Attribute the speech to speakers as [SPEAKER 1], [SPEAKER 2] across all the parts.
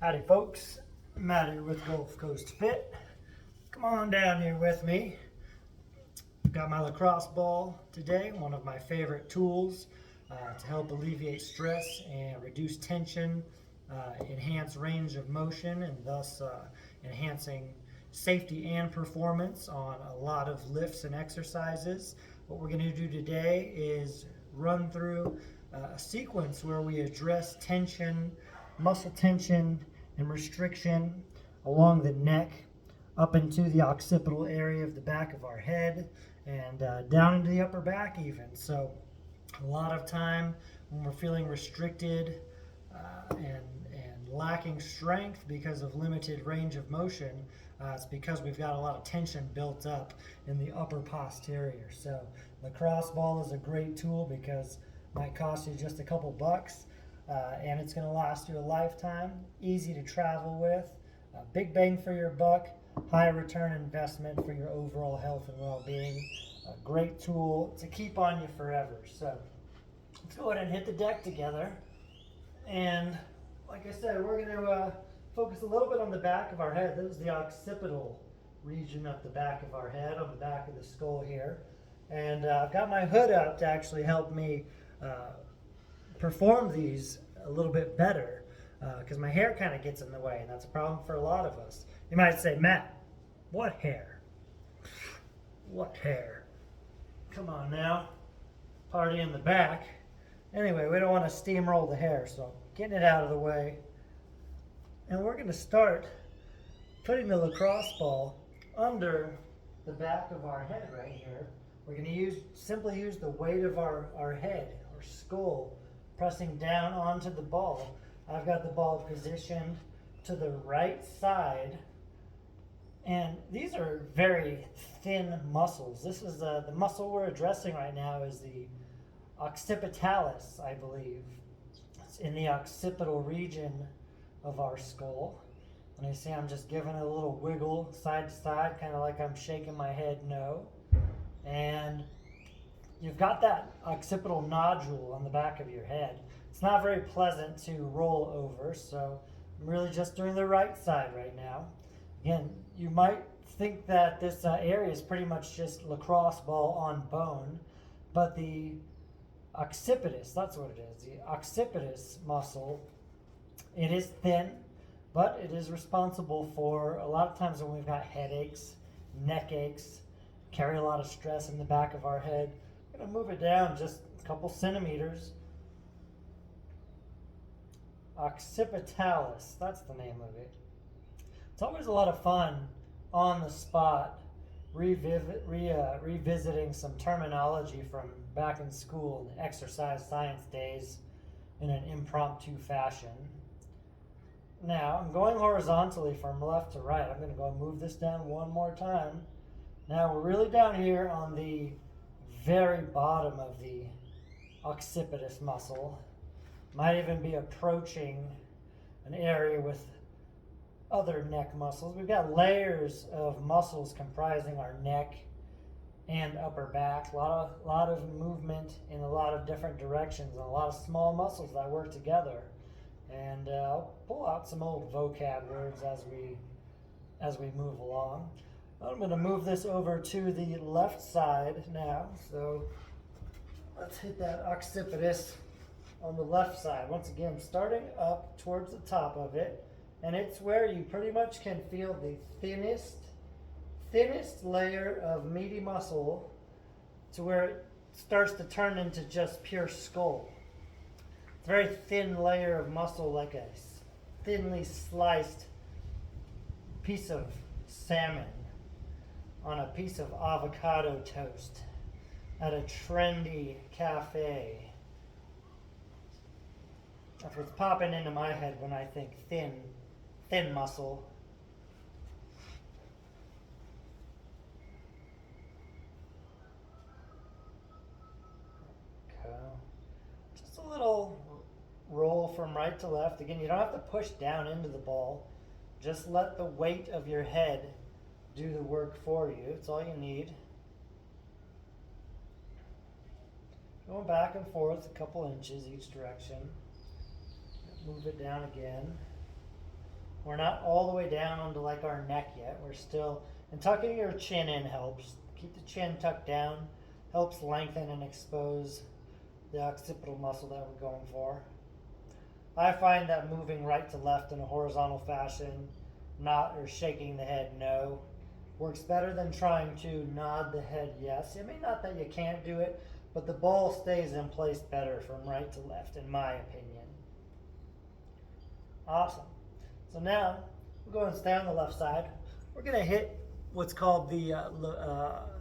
[SPEAKER 1] Howdy folks, Matt here with Gulf Coast Fit. Come on down here with me. I've got my lacrosse ball today, one of my favorite tools to help alleviate stress and reduce tension, enhance range of motion, and thus enhancing safety and performance on a lot of lifts and exercises. What we're going to do today is run through a sequence where we address tension, muscle tension, and restriction along the neck, up into the occipital area of the back of our head, and down into the upper back even. So a lot of time when we're feeling restricted and lacking strength because of limited range of motion, it's because we've got a lot of tension built up in the upper posterior. So lacrosse ball is a great tool because it might cost you just a couple bucks, and it's going to last you a lifetime. Easy to travel with, big bang for your buck, high return investment for your overall health and well-being. A great tool to keep on you forever. So let's go ahead and hit the deck together. And like I said, we're going to focus a little bit on the back of our head. This is the occipital region of the back of our head, on the back of the skull here. And I've got my hood up to actually help me perform these a little bit better, because my hair kind of gets in the way, and that's a problem for a lot of us. You might say, Matt, what hair? What hair? Come on now, party in the back. Anyway, we don't want to steamroll the hair, so getting it out of the way. And we're going to start putting the lacrosse ball under the back of our head right here. We're going to simply use the weight of our head, our skull, pressing down onto the ball. I've got the ball positioned to the right side, and these are very thin muscles. This is the muscle we're addressing right now is the occipitalis, I believe. It's in the occipital region of our skull. And you see I'm just giving it a little wiggle side to side, kind of like I'm shaking my head no. And you've got that occipital nodule on the back of your head. It's not very pleasant to roll over, so I'm really just doing the right side right now. Again, you might think that this area is pretty much just lacrosse ball on bone, but the occipitus, that's what it is, the occipitus muscle, it is thin, but it is responsible for a lot of times when we've got headaches, neck aches, carry a lot of stress in the back of our head. I'm going to move it down just a couple centimeters. Occipitalis, that's the name of it. It's always a lot of fun on the spot revisiting some terminology from back in school in the exercise science days in an impromptu fashion. Now I'm going horizontally from left to right. I'm going to go move this down one more time. Now we're really down here on the very bottom of the occipitus muscle. Might even be approaching an area with other neck muscles. We've got layers of muscles comprising our neck and upper back. A lot of movement in a lot of different directions, and a lot of small muscles that work together. And I'll pull out some old vocab words as we move along. I'm going to move this over to the left side now. So let's hit that occipitus on the left side. Once again, starting up towards the top of it. And it's where you pretty much can feel the thinnest layer of meaty muscle to where it starts to turn into just pure skull. It's a very thin layer of muscle, like a thinly sliced piece of salmon on a piece of avocado toast at a trendy cafe. That's what's popping into my head when I think thin muscle. Okay. Just a little roll from right to left. Again, you don't have to push down into the ball. Just let the weight of your head do the work for you. It's all you need. Going back and forth a couple inches each direction. Move it down again. We're not all the way down onto like our neck yet. We're still, and tucking your chin in helps. Keep the chin tucked down, helps lengthen and expose the occipital muscle that we're going for. I find that moving right to left in a horizontal fashion, not or shaking the head no, works better than trying to nod the head yes. I mean, not that you can't do it, but the ball stays in place better from right to left, in my opinion. Awesome. So now we're going to stay on the left side. We're going to hit what's called the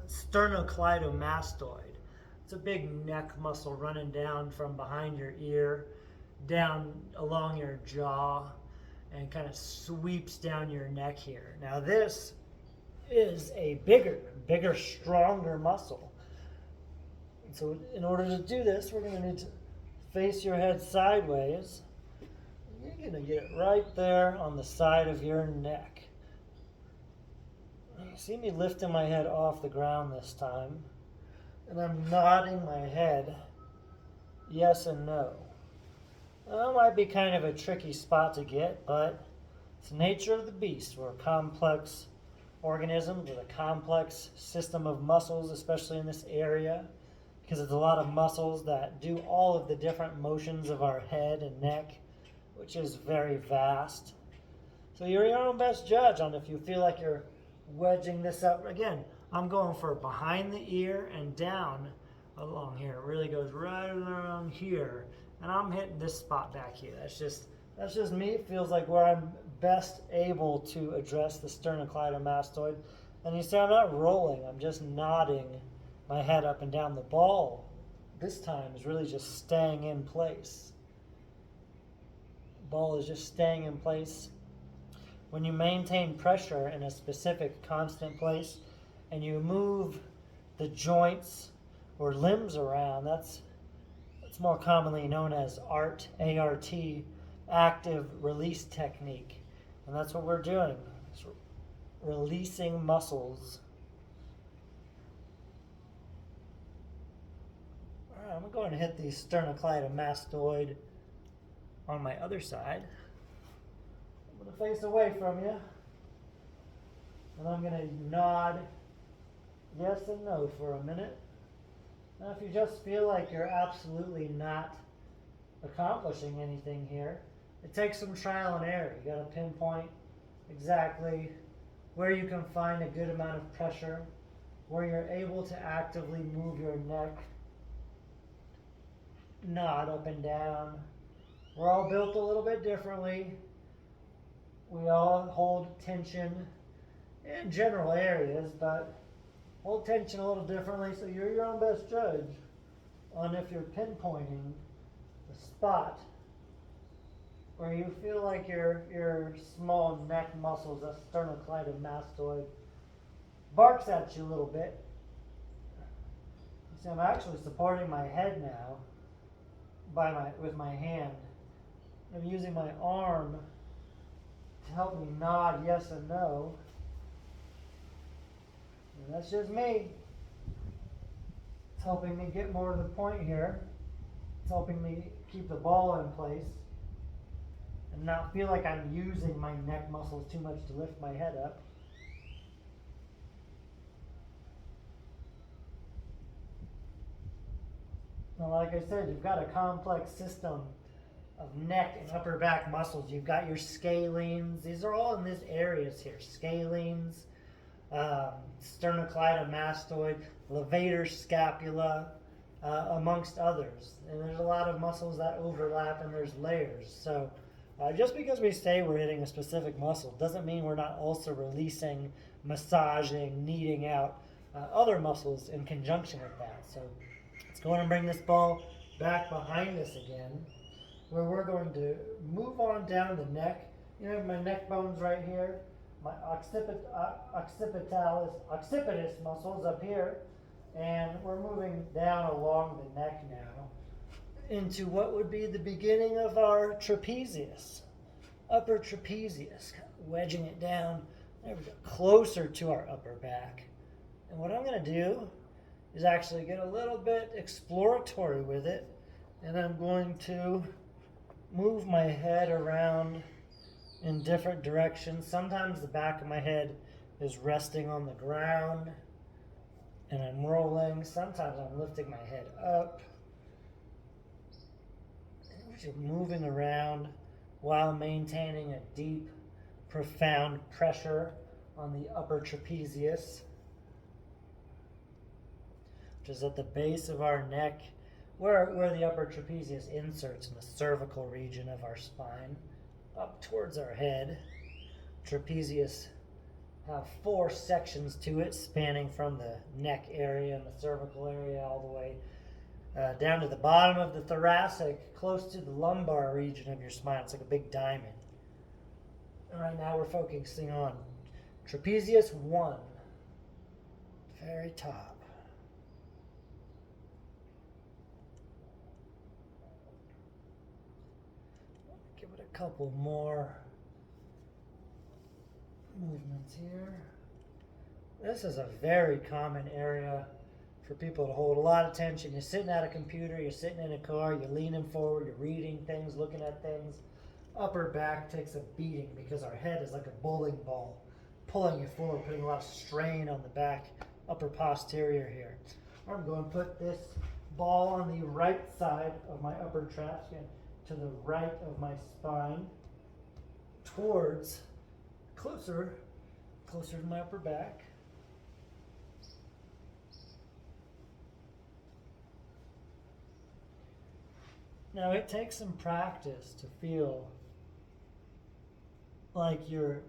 [SPEAKER 1] sternocleidomastoid. It's a big neck muscle running down from behind your ear, down along your jaw, and kind of sweeps down your neck here. Now this is a bigger, stronger muscle. And so in order to do this, we're going to need to face your head sideways. You're going to get it right there on the side of your neck. You see me lifting my head off the ground this time, and I'm nodding my head yes and no. That might be kind of a tricky spot to get, but it's the nature of the beast. We're complex organisms with a complex system of muscles, especially in this area, because it's a lot of muscles that do all of the different motions of our head and neck, which is very vast. So you're your own best judge on if you feel like you're wedging this up. Again, I'm going for behind the ear and down along here. It really goes right around here. And I'm hitting this spot back here. That's just me. It feels like where I'm best able to address the sternocleidomastoid. And you see I'm not rolling, I'm just nodding my head up and down. The ball this time is really just staying in place. Ball is just staying in place. When you maintain pressure in a specific constant place and you move the joints or limbs around, that's more commonly known as ART, A-R-T, active release technique. And that's what we're doing. It's releasing muscles. All right, I'm going to hit the sternocleidomastoid on my other side. I'm going to face away from you, and I'm going to nod yes and no for a minute. Now if you just feel like you're absolutely not accomplishing anything here, it takes some trial and error. You got to pinpoint exactly where you can find a good amount of pressure, where you're able to actively move your neck, nod up and down. We're all built a little bit differently. We all hold tension in general areas, but hold tension a little differently, so you're your own best judge on if you're pinpointing the spot where you feel like your small neck muscles, that sternocleidomastoid, barks at you a little bit. See, I'm actually supporting my head now with my hand. I'm using my arm to help me nod yes and no. And that's just me. It's helping me get more to the point here. It's helping me keep the ball in place and not feel like I'm using my neck muscles too much to lift my head up. Now, like I said, you've got a complex system of neck and upper back muscles. You've got your scalenes. These are all in these areas here. Scalenes, sternocleidomastoid, levator scapula, amongst others. And there's a lot of muscles that overlap, and there's layers. So just because we say we're hitting a specific muscle doesn't mean we're not also releasing, massaging, kneading out other muscles in conjunction with that. So let's go ahead and bring this ball back behind us again, where we're going to move on down the neck. You know, my neck bones right here, my occipitus muscles up here, and we're moving down along the neck now into what would be the beginning of our trapezius, upper trapezius, wedging it down, there we go, closer to our upper back. And what I'm going to do is actually get a little bit exploratory with it, and I'm going to move my head around in different directions. Sometimes the back of my head is resting on the ground and I'm rolling. Sometimes I'm lifting my head up. Just moving around while maintaining a deep, profound pressure on the upper trapezius, which is at the base of our neck, where the upper trapezius inserts in the cervical region of our spine, up towards our head. Trapezius have 4 sections to it, spanning from the neck area and the cervical area all the way down to the bottom of the thoracic, close to the lumbar region of your spine. It's like a big diamond. And right now we're focusing on trapezius 1, very top. Give it a couple more movements here. This is a very common area for people to hold a lot of tension. You're sitting at a computer, you're sitting in a car, you're leaning forward, you're reading things, looking at things. Upper back takes a beating because our head is like a bowling ball, pulling you forward, putting a lot of strain on the back, upper posterior here. I'm going to put this ball on the right side of my upper traps, to the right of my spine, towards, closer to my upper back. Now it takes some practice to feel like you're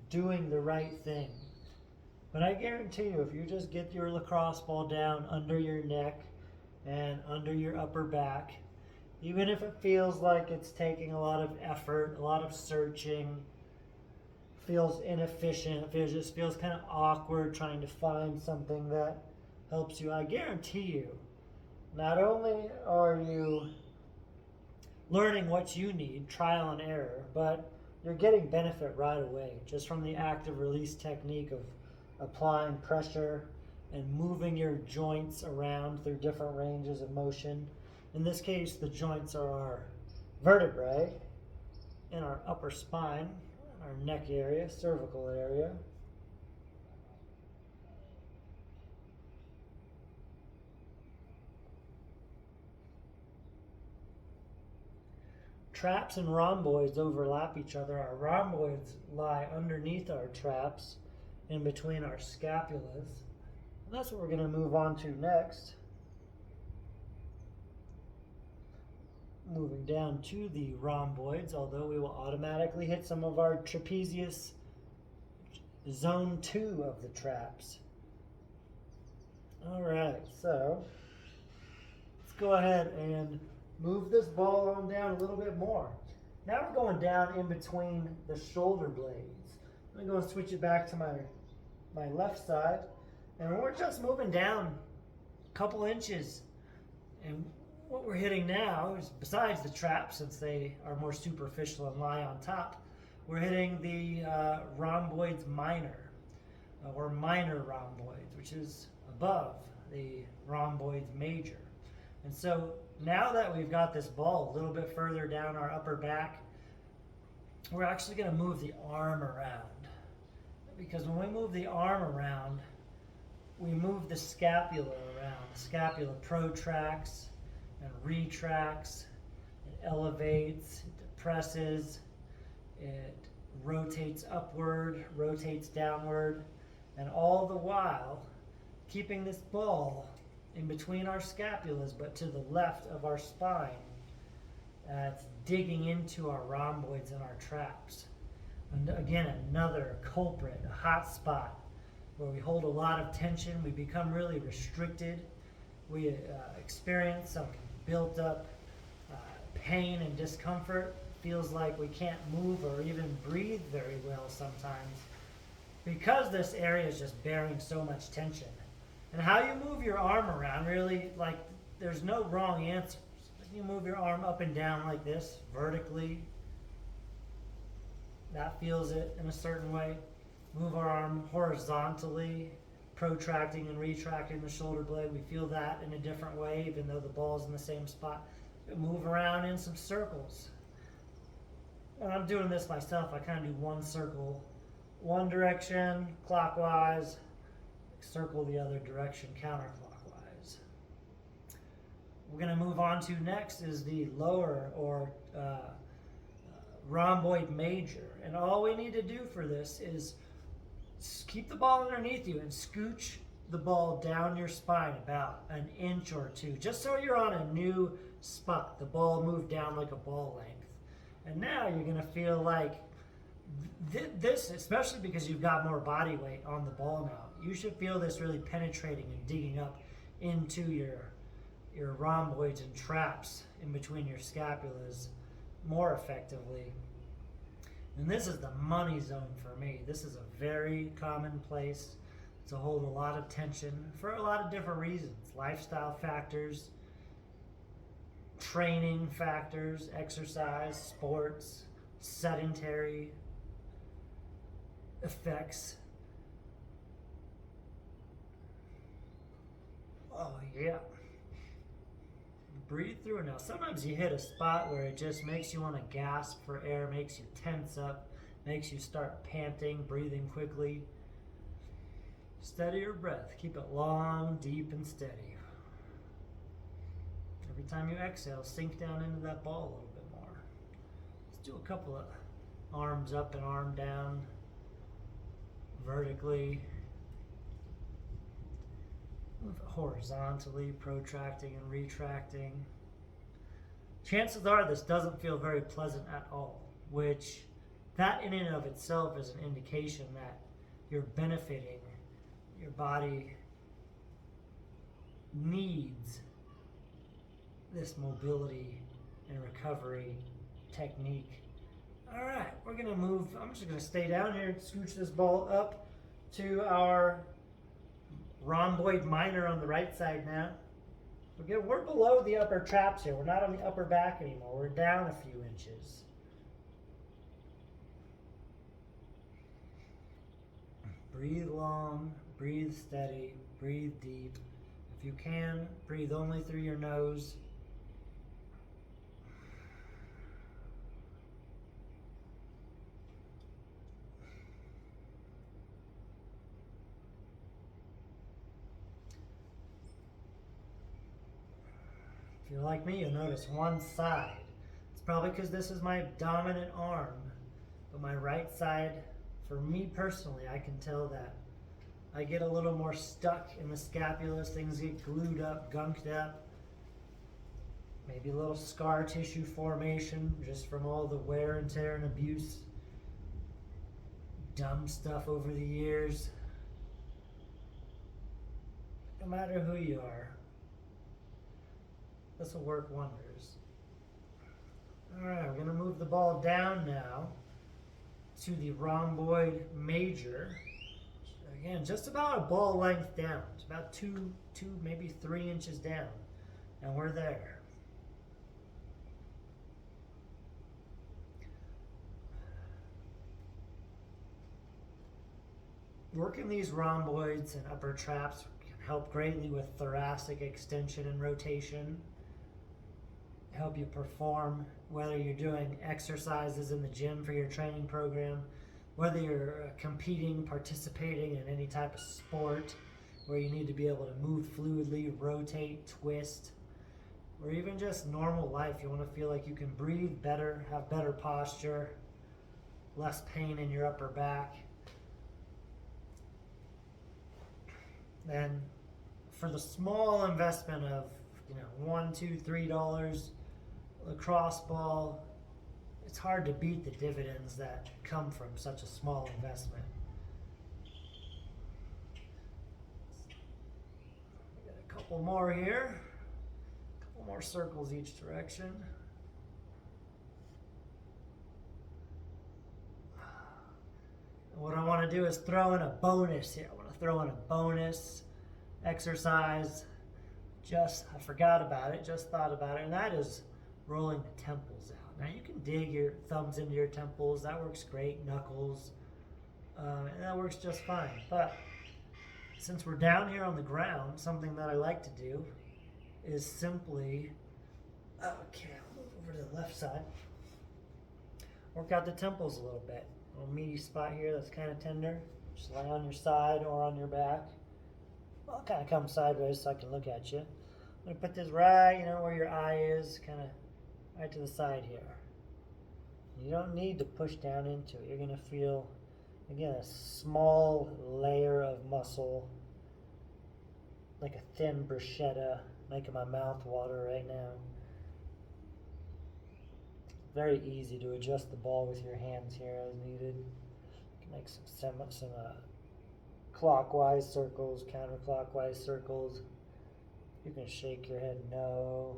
[SPEAKER 1] doing the right thing. But I guarantee you, if you just get your lacrosse ball down under your neck and under your upper back, even if it feels like it's taking a lot of effort, a lot of searching, feels inefficient, it just feels kind of awkward trying to find something that helps you, I guarantee you, not only are you learning what you need, trial and error, but you're getting benefit right away just from the active release technique of applying pressure and moving your joints around through different ranges of motion. In this case, the joints are our vertebrae in our upper spine, our neck area, cervical area. Traps and rhomboids overlap each other. Our rhomboids lie underneath our traps, in between our scapulas. And that's what we're going to move on to next. Moving down to the rhomboids, although we will automatically hit some of our trapezius zone 2 of the traps. All right, so let's go ahead and move this ball on down a little bit more. Now we're going down in between the shoulder blades. I'm going to go and switch it back to my left side. And we're just moving down a couple inches. And what we're hitting now is, besides the trap, since they are more superficial and lie on top, we're hitting the rhomboids minor, or minor rhomboids, which is above the rhomboids major. And so now that we've got this ball a little bit further down our upper back, we're actually going to move the arm around. Because when we move the arm around, we move the scapula around. The scapula protracts and retracts. It elevates, it depresses, it rotates upward, rotates downward, and all the while keeping this ball in between our scapulas, but to the left of our spine. It's digging into our rhomboids and our traps. And again, another culprit, a hot spot, where we hold a lot of tension, we become really restricted, we experience some built up pain and discomfort. Feels like we can't move or even breathe very well sometimes, because this area is just bearing so much tension. And how you move your arm around, really, like, there's no wrong answers. You move your arm up and down like this, vertically. That feels it in a certain way. Move our arm horizontally, protracting and retracting the shoulder blade. We feel that in a different way, even though the ball's in the same spot. Move around in some circles. when I'm doing this myself, I kind of do one circle, one direction clockwise, circle the other direction counterclockwise. We're going to move on to next is the lower or rhomboid major. And all we need to do for this is keep the ball underneath you and scooch the ball down your spine about an inch or two, just so you're on a new spot. The ball moved down like a ball length. And now you're going to feel like this, especially because you've got more body weight on the ball now, you should feel this really penetrating and digging up into your rhomboids and traps in between your scapulas more effectively. And this is the money zone for me. This is a very common place to hold a lot of tension for a lot of different reasons. Lifestyle factors, training factors, exercise, sports, sedentary effects. Oh yeah. Breathe through it now. Sometimes you hit a spot where it just makes you want to gasp for air, makes you tense up, makes you start panting, breathing quickly. Steady your breath. Keep it long, deep, and steady. Every time you exhale, sink down into that ball a little bit more. Let's do a couple of arms up and arm down, vertically, horizontally, protracting and retracting. Chances are this doesn't feel very pleasant at all, which that in and of itself is an indication that you're benefiting. Your body needs this mobility and recovery technique. All right, we're gonna move. I'm just gonna stay down here and scooch this ball up to our rhomboid minor on the right side now. Again, we're below the upper traps here. We're not on the upper back anymore. We're down a few inches. Breathe long, breathe steady, breathe deep. If you can, breathe only through your nose. If you're like me, you'll notice one side. It's probably because this is my dominant arm, but my right side, for me personally, I can tell that I get a little more stuck in the scapulas. Things get glued up, gunked up. Maybe a little scar tissue formation just from all the wear and tear and abuse. Dumb stuff over the years. No matter who you are, this will work wonders. All right, we're going to move the ball down now to the rhomboid major. Again, just about a ball length down. It's about two, maybe 3 inches down. And we're there. Working these rhomboids and upper traps can help greatly with thoracic extension and rotation. Help you perform, whether you're doing exercises in the gym for your training program, whether you're competing, participating in any type of sport where you need to be able to move fluidly, rotate, twist, or even just normal life. You want to feel like you can breathe better, have better posture, less pain in your upper back. Then for the small investment of $1, $2, $3, lacrosse ball, it's hard to beat the dividends that come from such a small investment. We got a couple more here, a couple more circles each direction. And what I want to do is throw in a bonus here. I want to throw in a bonus exercise. I forgot about it, just thought about it, and that is rolling the temples out. Now you can dig your thumbs into your temples, that works great, knuckles, and that works just fine. But since we're down here on the ground, something that I like to do is simply, okay, I'll move over to the left side. work out the temples a little bit. A little meaty spot here that's kind of tender. Just lay on your side or on your back. I'll kind of come sideways so I can look at you. I'm going to put this right, where your eye is, kind of right to the side here. You don't need to push down into it. You're going to feel, again, a small layer of muscle, like a thin bruschetta, making my mouth water right now. Very easy to adjust the ball with your hands here as needed. You can make some clockwise circles, counterclockwise circles. You can shake your head no,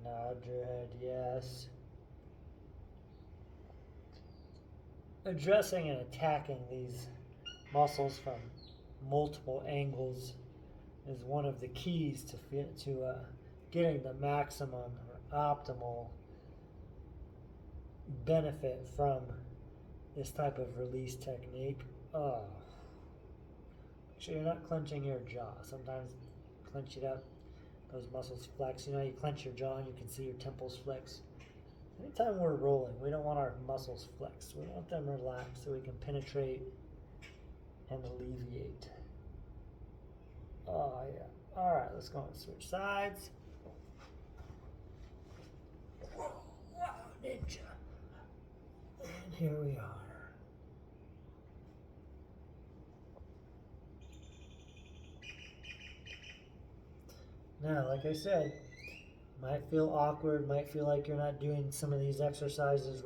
[SPEAKER 1] nod your head yes. Addressing and attacking these muscles from multiple angles is one of the keys to getting the maximum or optimal benefit from this type of release technique. Make sure you're not clenching your jaw. Sometimes clench it up, those muscles flex. You clench your jaw and you can see your temples flex. Anytime we're rolling, we don't want our muscles flexed. We want them relaxed so we can penetrate and alleviate. Oh yeah. All right, let's go and switch sides. Whoa, wow, ninja. And here we are. Now, like I said, might feel awkward, might feel like you're not doing some of these exercises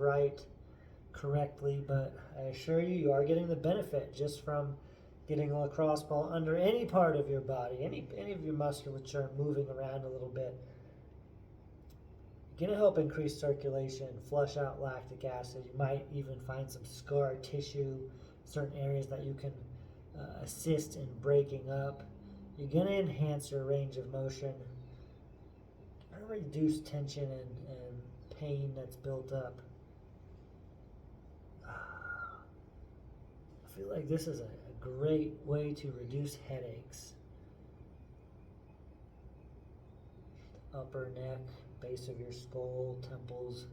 [SPEAKER 1] correctly, but I assure you, you are getting the benefit just from getting a lacrosse ball under any part of your body, any of your musculature moving around a little bit. Going to help increase circulation, flush out lactic acid. You might even find some scar tissue, certain areas that you can assist in breaking up. You're going to enhance your range of motion, reduce tension and pain that's built up. I feel like this is a great way to reduce headaches. Upper neck, base of your skull, temples,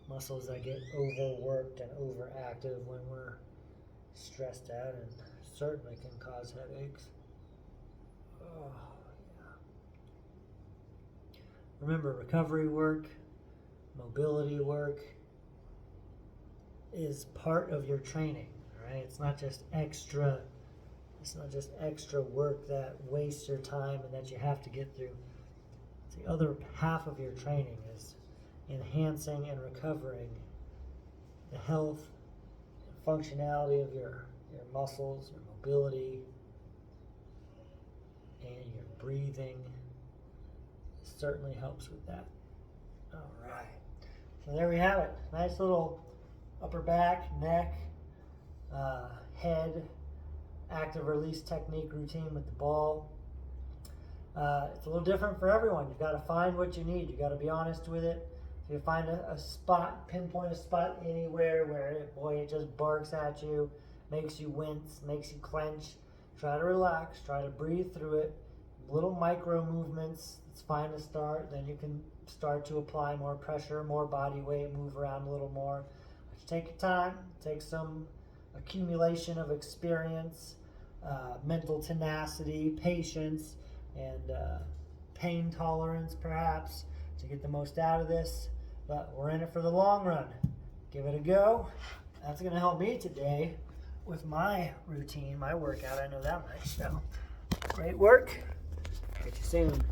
[SPEAKER 1] muscles that get overworked and overactive when we're stressed out and certainly can cause headaches. Oh, yeah. Remember, recovery work, mobility work is part of your training, right? It's not just extra work that wastes your time and that you have to get through. The other half of your training is enhancing and recovering the health and functionality of your muscles, your mobility, and your breathing. It certainly helps with that. All right. So there we have it. Nice little upper back, neck, head, active release technique routine with the ball. It's a little different for everyone. You've got to find what you need. You've got to be honest with it. If you find a spot, pinpoint a spot anywhere where it just barks at you, makes you wince, makes you clench, try to relax, try to breathe through it. Little micro movements, it's fine to start. Then you can start to apply more pressure, more body weight, move around a little more. But take your time, take some accumulation of experience, mental tenacity, patience, and pain tolerance perhaps to get the most out of this. But we're in it for the long run. Give it a go. That's going to help me today with my routine, my workout. I know that much. So great work. Catch you soon.